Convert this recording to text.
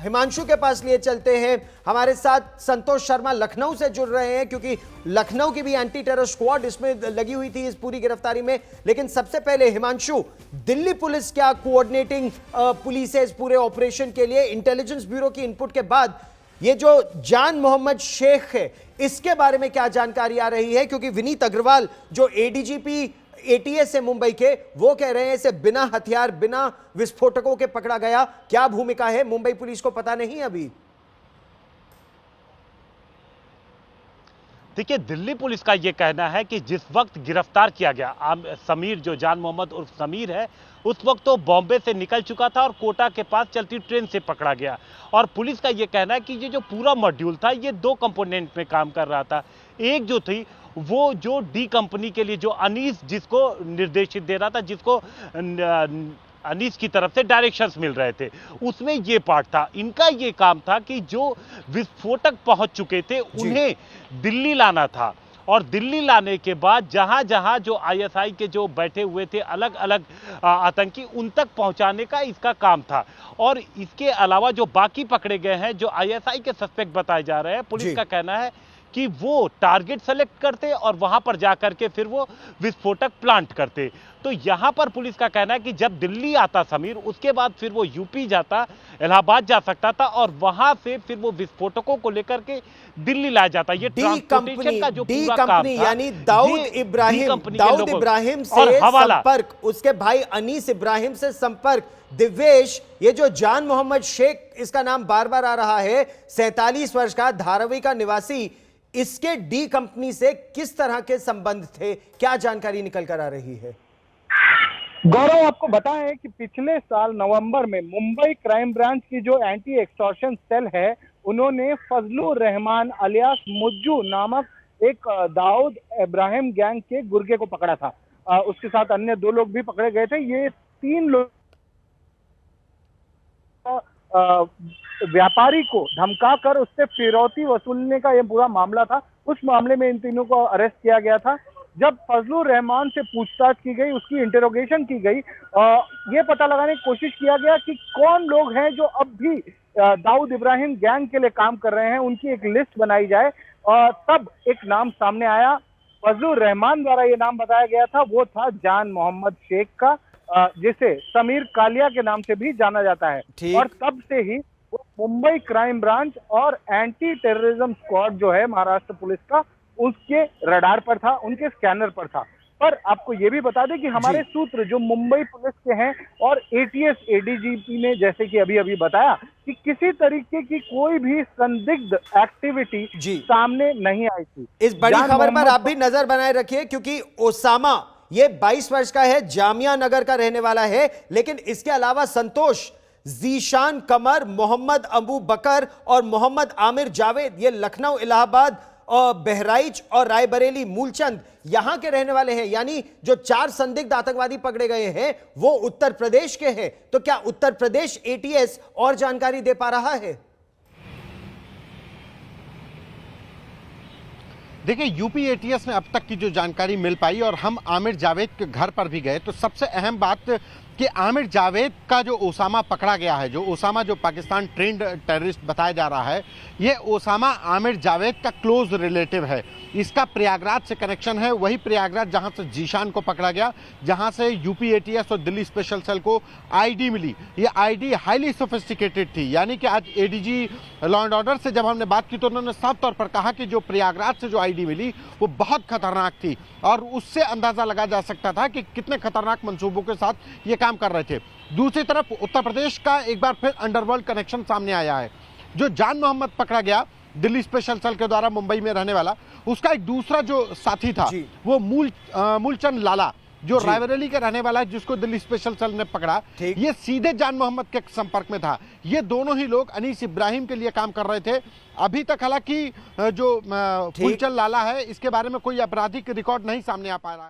हिमांशु के पास लिए चलते हैं। हमारे साथ संतोष शर्मा लखनऊ से जुड़ रहे हैं, क्योंकि लखनऊ की भी एंटी टेरर स्क्वाड इसमें लगी हुई थी इस पूरी गिरफ्तारी में। लेकिन सबसे पहले हिमांशु, दिल्ली पुलिस क्या कोऑर्डिनेटिंग पुलिस है इस पूरे ऑपरेशन के लिए? इंटेलिजेंस ब्यूरो की इनपुट के बाद ये जो जान मोहम्मद शेख है, इसके बारे में क्या जानकारी आ रही है? क्योंकि विनीत अग्रवाल जो एडीजीपी एटीएस है मुंबई के, वो कह रहे हैं इसे बिना हथियार, बिना विस्फोटकों के पकड़ा गया। क्या भूमिका है मुंबई पुलिस को पता नहीं अभी। देखिए, दिल्ली पुलिस का यह कहना है कि जिस वक्त गिरफ्तार किया गया समीर, जो जान मोहम्मद उर्फ समीर है, उस वक्त तो बॉम्बे से निकल चुका था और कोटा के पास चलती ट्रेन से पकड़ा गया। और पुलिस का यह कहना है कि ये जो पूरा मॉड्यूल था, ये दो कंपोनेंट में काम कर रहा था। एक जो थी वो जो डी कंपनी के लिए जो अनीस जिसको निर्देशित दे रहा था, जिसको अनीस की तरफ से डायरेक्शंस मिल रहे थे, उसमें ये पार्ट था। इनका ये काम था कि जो विस्फोटक पहुंच चुके थे उन्हें दिल्ली लाना था, और दिल्ली लाने के बाद जहां जहां जो आईएसआई के जो बैठे हुए थे अलग अलग आतंकी, उन तक पहुंचाने का इसका काम था। और इसके अलावा जो बाकी पकड़े गए हैं, जो आईएसआई के सस्पेक्ट बताए जा रहे हैं, पुलिस का कहना है कि वो टारगेट सेलेक्ट करते और वहां पर जाकर के फिर वो विस्फोटक प्लांट करते। तो यहां पर पुलिस का कहना है कि जब दिल्ली आता समीर, उसके बाद फिर वो यूपी जाता, इलाहाबाद जा सकता था, और वहां से फिर वो विस्फोटकों को लेकर के दिल्ली लाया जाता। ये ट्रांसपोर्टेशन का जो पूरा काम था, यानी दाऊद इब्राहिम से संपर्क, उसके भाई अनीस इब्राहिम से संपर्क, दिव्येश, ये जो जान मोहम्मद शेख, इसका नाम बार बार आ रहा है, 47 वर्ष का, धारावी का निवासी, इसके डी कंपनी से किस तरह के संबंध थे? क्या जानकारी निकल कर आ रही है? गौरव, आपको बताएं कि पिछले साल नवंबर में मुंबई क्राइम ब्रांच की जो एंटी एक्सटॉर्शन सेल है, उन्होंने फजलुर रहमान अलियास मुज्जू नामक एक दाऊद इब्राहिम गैंग के गुर्गे को पकड़ा था। उसके साथ अन्य 2 लोग भी पकड़े गए थे। ये 3 लोग व्यापारी को धमकाकर उससे फिरौती वसूलने का यह पूरा मामला था। उस मामले में इन तीनों को अरेस्ट किया गया था। जब फजलुर रहमान से पूछताछ की गई, उसकी इंटरोगेशन की गई, ये पता लगाने की कोशिश किया गया कि कौन लोग हैं जो अब भी दाऊद इब्राहिम गैंग के लिए काम कर रहे हैं, उनकी एक लिस्ट बनाई जाए। तब एक नाम सामने आया, फजलुर रहमान द्वारा ये नाम बताया गया था, वो था जान मोहम्मद शेख का, जिसे समीर कालिया के नाम से भी जाना जाता है। और तब से ही वो मुंबई क्राइम ब्रांच और एंटी टेररिज्म स्क्वाड जो है महाराष्ट्र पुलिस का, उसके रडार पर था, उनके स्कैनर पर था। पर आपको ये भी बता दें कि हमारे सूत्र जो मुंबई पुलिस के हैं और एटीएस एडीजीपी ने जैसे कि अभी अभी बताया कि किसी तरीके की कोई भी संदिग्ध एक्टिविटी सामने नहीं आई थी। इस बड़ी खबर पर आप भी नजर बनाए रखिए, क्योंकि ओसामा ये 22 वर्ष का है, जामिया नगर का रहने वाला है। लेकिन इसके अलावा संतोष, जीशान कमर, मोहम्मद अबू बकर और मोहम्मद आमिर जावेद, ये लखनऊ, इलाहाबाद और बहराइच और रायबरेली, मूलचंद, यहां के रहने वाले हैं। यानी जो 4 संदिग्ध आतंकवादी पकड़े गए हैं वो उत्तर प्रदेश के हैं। तो क्या उत्तर प्रदेश एटीएस और जानकारी दे पा रहा है? देखिए, यूपी एटीएस में अब तक की जो जानकारी मिल पाई, और हम आमिर जावेद के घर पर भी गए, तो सबसे अहम बात कि आमिर जावेद का जो ओसामा पकड़ा गया है, जो ओसामा जो पाकिस्तान ट्रेंड टेररिस्ट बताया जा रहा है, ये ओसामा आमिर जावेद का क्लोज रिलेटिव है। इसका प्रयागराज से कनेक्शन है, वही प्रयागराज जहां से जीशान को पकड़ा गया, जहां से यूपी एटीएस और दिल्ली स्पेशल सेल को आईडी मिली। ये आईडी हाईली सोफिस्टिकेटेड थी। यानी कि आज एडीजी लॉ एंड ऑर्डर से जब हमने बात की तो उन्होंने साफ तौर पर कहा कि जो प्रयागराज से जो आईडी मिली वो बहुत खतरनाक थी, और उससे अंदाजा लगा जा सकता था कि कितने खतरनाक मंसूबों के साथ ये काम कर रहे थे। दूसरी तरफ उत्तर प्रदेश का एक बार फिर अंडरवर्ल्ड कनेक्शन सामने आया है। जो जान मोहम्मद पकड़ा गया दिल्ली स्पेशल सेल के द्वारा मुंबई में रहने वाला, उसका एक दूसरा जो साथी था वो मूलचंद लाला, जो रायबरेली का रहने वाला है, जिसको दिल्ली स्पेशल सेल ने पकड़ा, ये सीधे जान मोहम्मद के संपर्क में था। ये दोनों ही लोग अनीस इब्राहिम के लिए काम कर रहे थे। अभी तक हालांकि जो मूलचंद लाला है, इसके बारे में कोई आपराधिक रिकॉर्ड नहीं सामने आ पा रहा है।